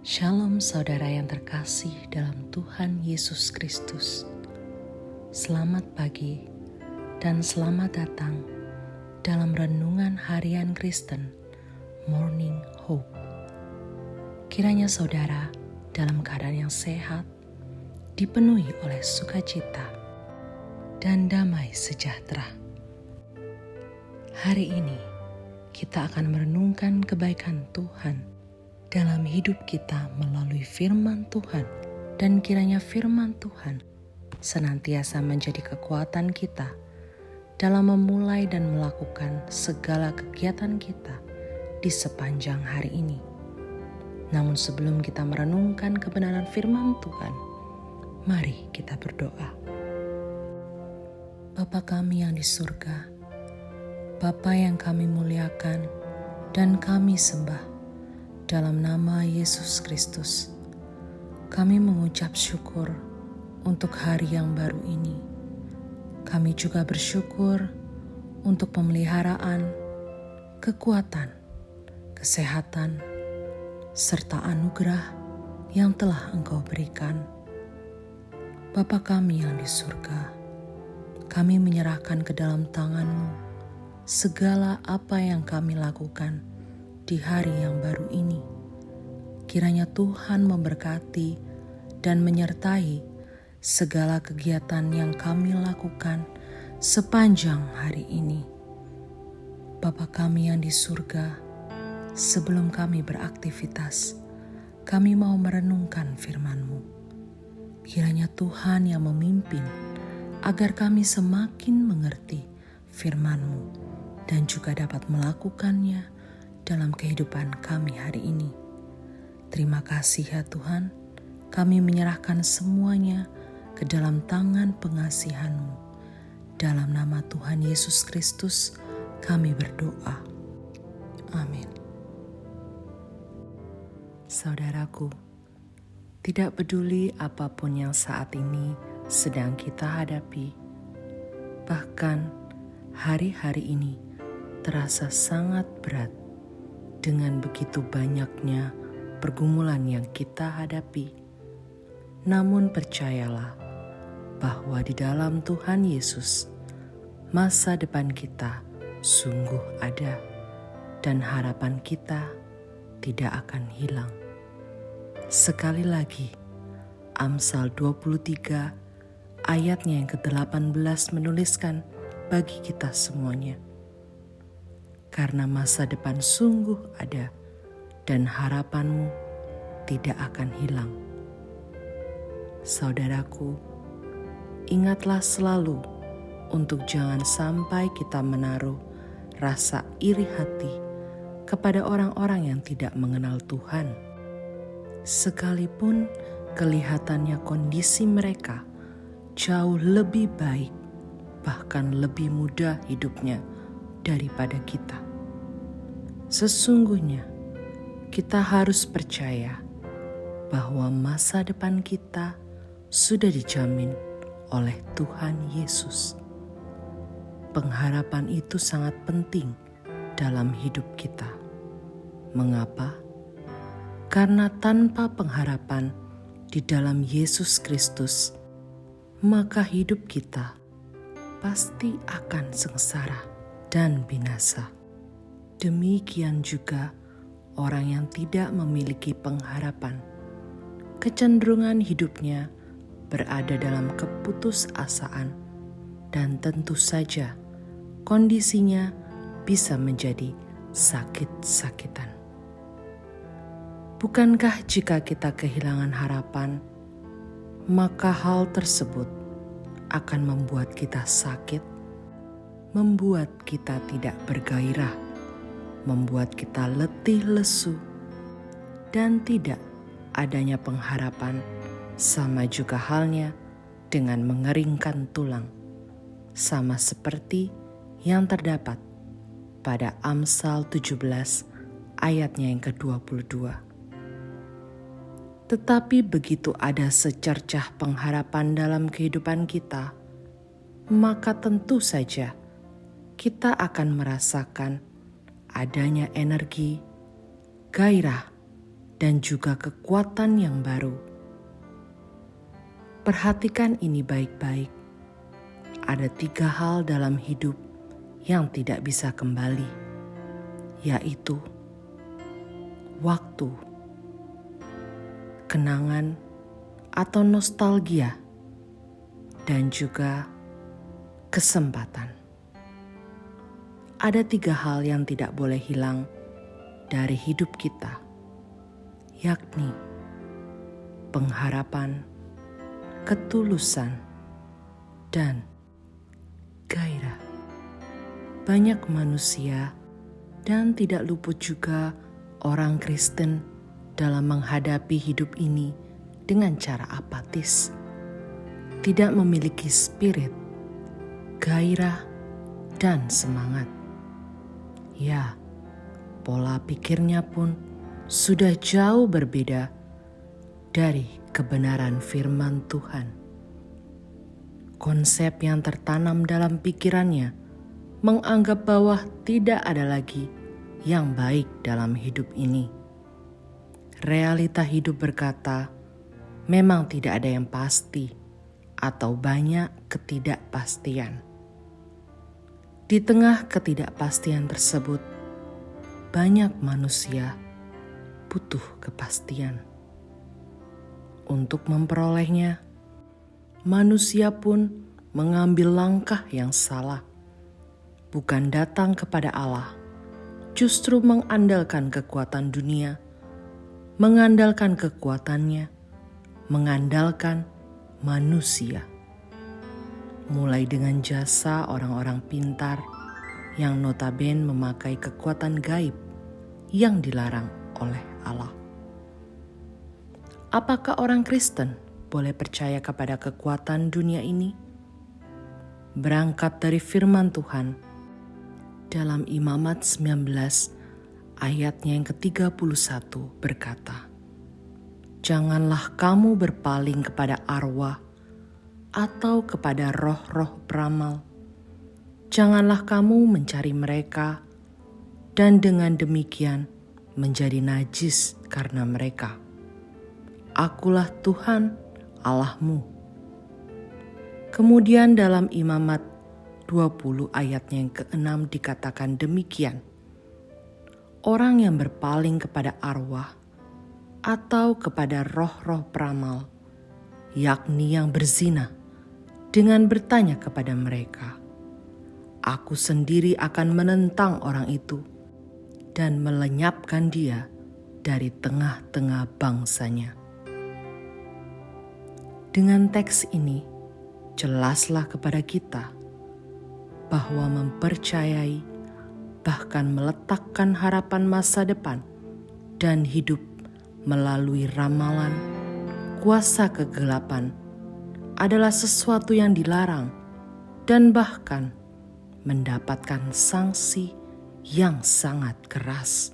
Shalom saudara yang terkasih dalam Tuhan Yesus Kristus. Selamat pagi dan selamat datang dalam Renungan Harian Kristen Morning Hope. Kiranya saudara dalam keadaan yang sehat, dipenuhi oleh sukacita dan damai sejahtera. Hari ini kita akan merenungkan kebaikan Tuhan dalam hidup kita melalui firman Tuhan, dan kiranya firman Tuhan senantiasa menjadi kekuatan kita dalam memulai dan melakukan segala kegiatan kita di sepanjang hari ini. Namun sebelum kita merenungkan kebenaran firman Tuhan, mari kita berdoa. Bapa kami yang di surga, Bapa yang kami muliakan dan kami sembah, dalam nama Yesus Kristus, kami mengucap syukur untuk hari yang baru ini. Kami juga bersyukur untuk pemeliharaan, kekuatan, kesehatan, serta anugerah yang telah Engkau berikan. Bapa kami yang di surga, kami menyerahkan ke dalam tangan-Mu segala apa yang kami lakukan di hari yang baru ini. Kiranya Tuhan memberkati dan menyertai segala kegiatan yang kami lakukan sepanjang hari ini. Bapa kami yang di surga, sebelum kami beraktivitas, kami mau merenungkan firman-Mu. Kiranya Tuhan yang memimpin agar kami semakin mengerti firman-Mu dan juga dapat melakukannya dalam kehidupan kami hari ini. Terima kasih ya Tuhan, kami menyerahkan semuanya ke dalam tangan pengasihan-Mu. Dalam nama Tuhan Yesus Kristus kami berdoa. Amin. Saudaraku, tidak peduli apapun yang saat ini sedang kita hadapi, bahkan hari-hari ini terasa sangat berat dengan begitu banyaknya pergumulan yang kita hadapi. Namun percayalah bahwa di dalam Tuhan Yesus, masa depan kita sungguh ada dan harapan kita tidak akan hilang. Sekali lagi, Amsal 23 ayatnya yang ke-18 menuliskan bagi kita semuanya. Karena masa depan sungguh ada dan harapanmu tidak akan hilang. Saudaraku, ingatlah selalu untuk jangan sampai kita menaruh rasa iri hati kepada orang-orang yang tidak mengenal Tuhan. Sekalipun kelihatannya kondisi mereka jauh lebih baik, bahkan lebih mudah hidupnya daripada kita. Sesungguhnya kita harus percaya bahwa masa depan kita sudah dijamin oleh Tuhan Yesus. Pengharapan itu sangat penting dalam hidup kita. Mengapa? Karena tanpa pengharapan di dalam Yesus Kristus, maka hidup kita pasti akan sengsara dan binasa. Demikian juga orang yang tidak memiliki pengharapan, kecenderungan hidupnya berada dalam keputusasaan, dan tentu saja kondisinya bisa menjadi sakit-sakitan. Bukankah jika kita kehilangan harapan, maka hal tersebut akan membuat kita sakit, membuat kita tidak bergairah, membuat kita letih lesu, dan tidak adanya pengharapan sama juga halnya dengan mengeringkan tulang, sama seperti yang terdapat pada Amsal 17 ayatnya yang ke-22. Tetapi begitu ada secercah pengharapan dalam kehidupan kita, maka tentu saja kita akan merasakan adanya energi, gairah, dan juga kekuatan yang baru. Perhatikan ini baik-baik. Ada 3 hal dalam hidup yang tidak bisa kembali, yaitu waktu, kenangan atau nostalgia, dan juga kesempatan. Ada 3 hal yang tidak boleh hilang dari hidup kita, yakni pengharapan, ketulusan, dan gairah. Banyak manusia dan tidak luput juga orang Kristen dalam menghadapi hidup ini dengan cara apatis, tidak memiliki spirit, gairah, dan semangat. Ya, pola pikirnya pun sudah jauh berbeda dari kebenaran firman Tuhan. Konsep yang tertanam dalam pikirannya menganggap bahwa tidak ada lagi yang baik dalam hidup ini. Realita hidup berkata, memang tidak ada yang pasti atau banyak ketidakpastian. Di tengah ketidakpastian tersebut, banyak manusia butuh kepastian. Untuk memperolehnya, manusia pun mengambil langkah yang salah. Bukan datang kepada Allah, justru mengandalkan kekuatan dunia, mengandalkan kekuatannya, mengandalkan manusia. Mulai dengan jasa orang-orang pintar yang notabene memakai kekuatan gaib yang dilarang oleh Allah. Apakah orang Kristen boleh percaya kepada kekuatan dunia ini? Berangkat dari firman Tuhan dalam Imamat 19 ayatnya yang ke-31 berkata, "Janganlah kamu berpaling kepada arwah atau kepada roh-roh peramal. Janganlah kamu mencari mereka dan dengan demikian menjadi najis karena mereka. Akulah Tuhan Allahmu." Kemudian dalam Imamat 20 ayatnya yang ke-6 dikatakan demikian, "Orang yang berpaling kepada arwah atau kepada roh-roh peramal, yakni yang berzina, dengan bertanya kepada mereka, Aku sendiri akan menentang orang itu dan melenyapkan dia dari tengah-tengah bangsanya." Dengan teks ini, jelaslah kepada kita bahwa mempercayai, bahkan meletakkan harapan masa depan dan hidup melalui ramalan, kuasa kegelapan adalah sesuatu yang dilarang dan bahkan mendapatkan sanksi yang sangat keras.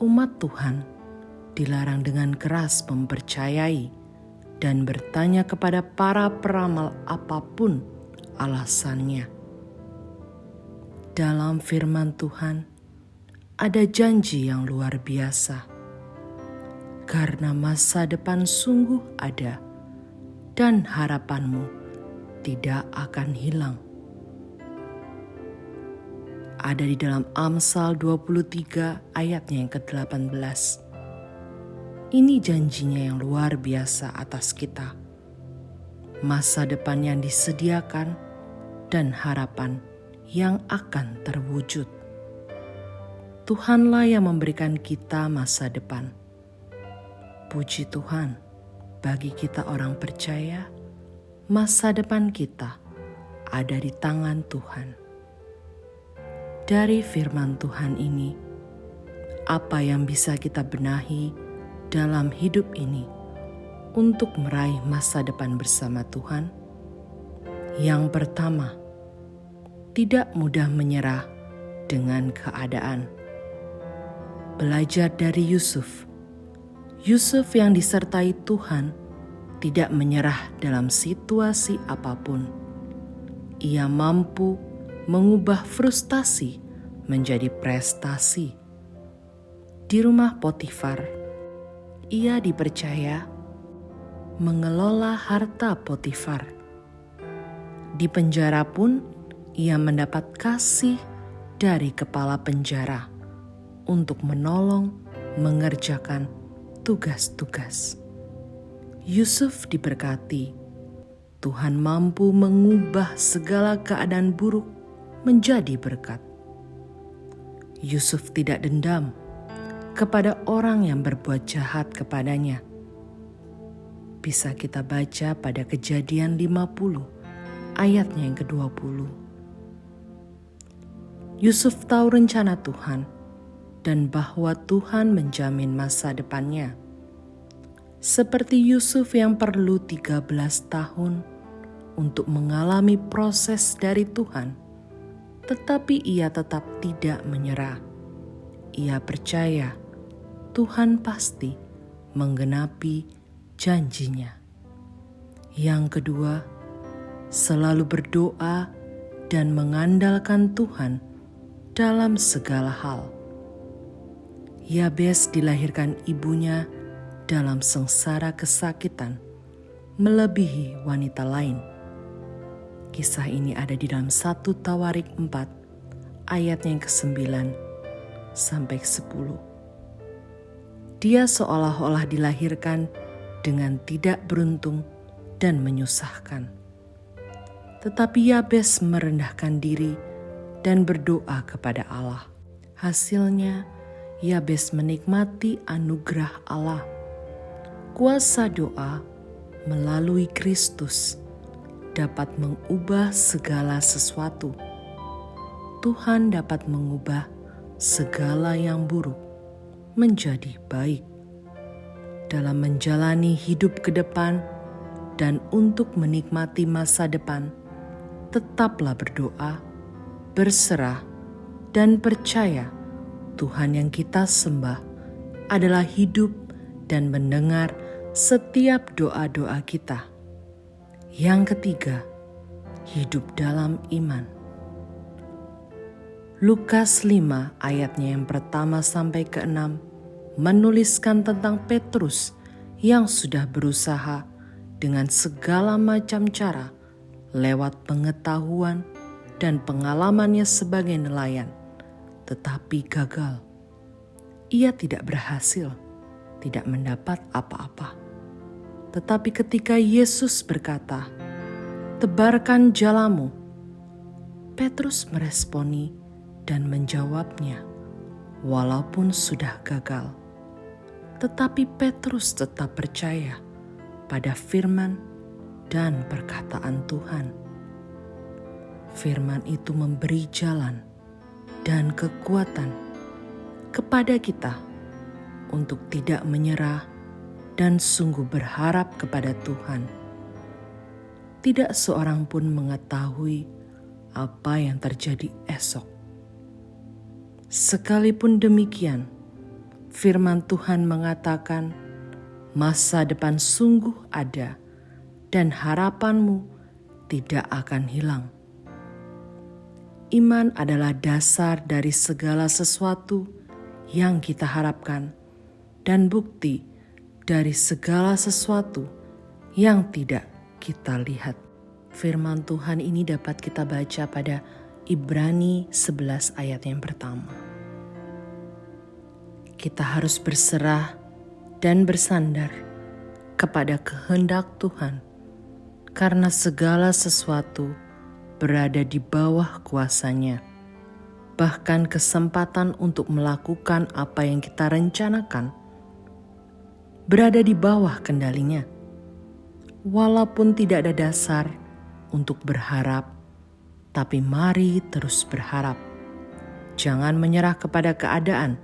Umat Tuhan dilarang dengan keras mempercayai dan bertanya kepada para peramal apapun alasannya. Dalam firman Tuhan ada janji yang luar biasa, karena masa depan sungguh ada dan harapanmu tidak akan hilang. Ada di dalam Amsal 23 ayatnya yang ke-18. Ini janjinya yang luar biasa atas kita. Masa depan yang disediakan dan harapan yang akan terwujud. Tuhanlah yang memberikan kita masa depan. Puji Tuhan, bagi kita orang percaya, masa depan kita ada di tangan Tuhan. Dari firman Tuhan ini, apa yang bisa kita benahi dalam hidup ini untuk meraih masa depan bersama Tuhan? Yang pertama, tidak mudah menyerah dengan keadaan. Belajar dari Yusuf. Yusuf yang disertai Tuhan tidak menyerah dalam situasi apapun. Ia mampu mengubah frustasi menjadi prestasi. Di rumah Potifar, ia dipercaya mengelola harta Potifar. Di penjara pun ia mendapat kasih dari kepala penjara untuk menolong mengerjakan tugas-tugas. Yusuf diberkati. Tuhan mampu mengubah segala keadaan buruk menjadi berkat. Yusuf tidak dendam kepada orang yang berbuat jahat kepadanya. Bisa kita baca pada Kejadian 50 ayatnya yang ke-20. Yusuf tahu rencana Tuhan dan bahwa Tuhan menjamin masa depannya. Seperti Yusuf yang perlu 13 tahun untuk mengalami proses dari Tuhan, tetapi ia tetap tidak menyerah. Ia percaya Tuhan pasti menggenapi janjinya. Yang kedua, selalu berdoa dan mengandalkan Tuhan dalam segala hal. Yabes dilahirkan ibunya dalam sengsara kesakitan melebihi wanita lain. Kisah ini ada di dalam 1 Tawarik 4 ayat yang ke-9 sampai 10. Dia seolah-olah dilahirkan dengan tidak beruntung dan menyusahkan. Tetapi Yabes merendahkan diri dan berdoa kepada Allah. Hasilnya, Yabes menikmati anugerah Allah. Kuasa doa melalui Kristus dapat mengubah segala sesuatu. Tuhan dapat mengubah segala yang buruk menjadi baik. Dalam menjalani hidup ke depan dan untuk menikmati masa depan, tetaplah berdoa, berserah, dan percaya Tuhan yang kita sembah adalah hidup dan mendengar setiap doa-doa kita. Yang ketiga, hidup dalam iman. Lukas 5 ayatnya yang pertama sampai ke-6 menuliskan tentang Petrus yang sudah berusaha dengan segala macam cara lewat pengetahuan dan pengalamannya sebagai nelayan, tetapi gagal. Ia tidak berhasil, tidak mendapat apa-apa. Tetapi ketika Yesus berkata, "Tebarkan jalamu," Petrus meresponi dan menjawabnya, walaupun sudah gagal. Tetapi Petrus tetap percaya pada firman dan perkataan Tuhan. Firman itu memberi jalan dan kekuatan kepada kita untuk tidak menyerah dan sungguh berharap kepada Tuhan. Tidak seorang pun mengetahui apa yang terjadi esok. Sekalipun demikian, firman Tuhan mengatakan, masa depan sungguh ada dan harapanmu tidak akan hilang. Iman adalah dasar dari segala sesuatu yang kita harapkan dan bukti dari segala sesuatu yang tidak kita lihat. Firman Tuhan ini dapat kita baca pada Ibrani 11 ayat yang pertama. Kita harus berserah dan bersandar kepada kehendak Tuhan, karena segala sesuatu berada di bawah kuasa-Nya. Bahkan kesempatan untuk melakukan apa yang kita rencanakan berada di bawah kendalinya. Walaupun tidak ada dasar untuk berharap, tapi mari terus berharap. Jangan menyerah kepada keadaan.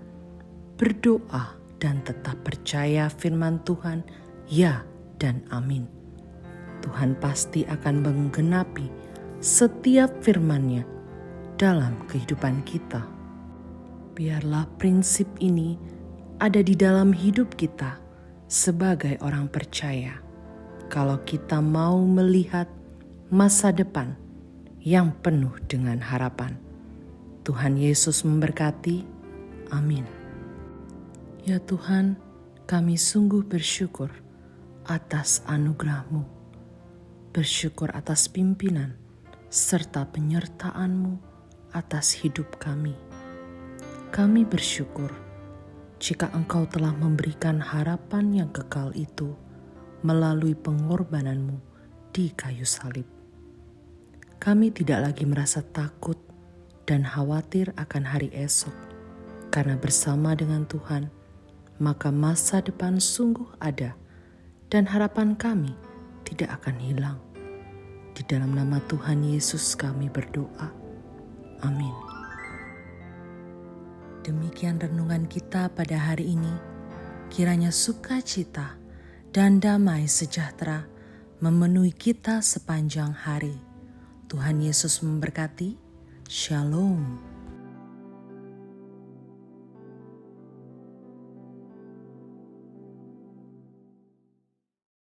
Berdoa dan tetap percaya firman Tuhan, ya dan amin. Tuhan pasti akan menggenapi setiap firman-Nya dalam kehidupan kita. Biarlah prinsip ini ada di dalam hidup kita sebagai orang percaya. Kalau kita mau melihat masa depan yang penuh dengan harapan. Tuhan Yesus memberkati. Amin. Ya Tuhan, kami sungguh bersyukur atas anugerah-Mu, bersyukur atas pimpinan serta penyertaan-Mu atas hidup kami. Kami bersyukur jika Engkau telah memberikan harapan yang kekal itu melalui pengorbanan-Mu di kayu salib. Kami tidak lagi merasa takut dan khawatir akan hari esok, karena bersama dengan Tuhan, maka masa depan sungguh ada dan harapan kami tidak akan hilang. Di dalam nama Tuhan Yesus kami berdoa. Amin. Demikian renungan kita pada hari ini. Kiranya sukacita dan damai sejahtera memenuhi kita sepanjang hari. Tuhan Yesus memberkati. Shalom.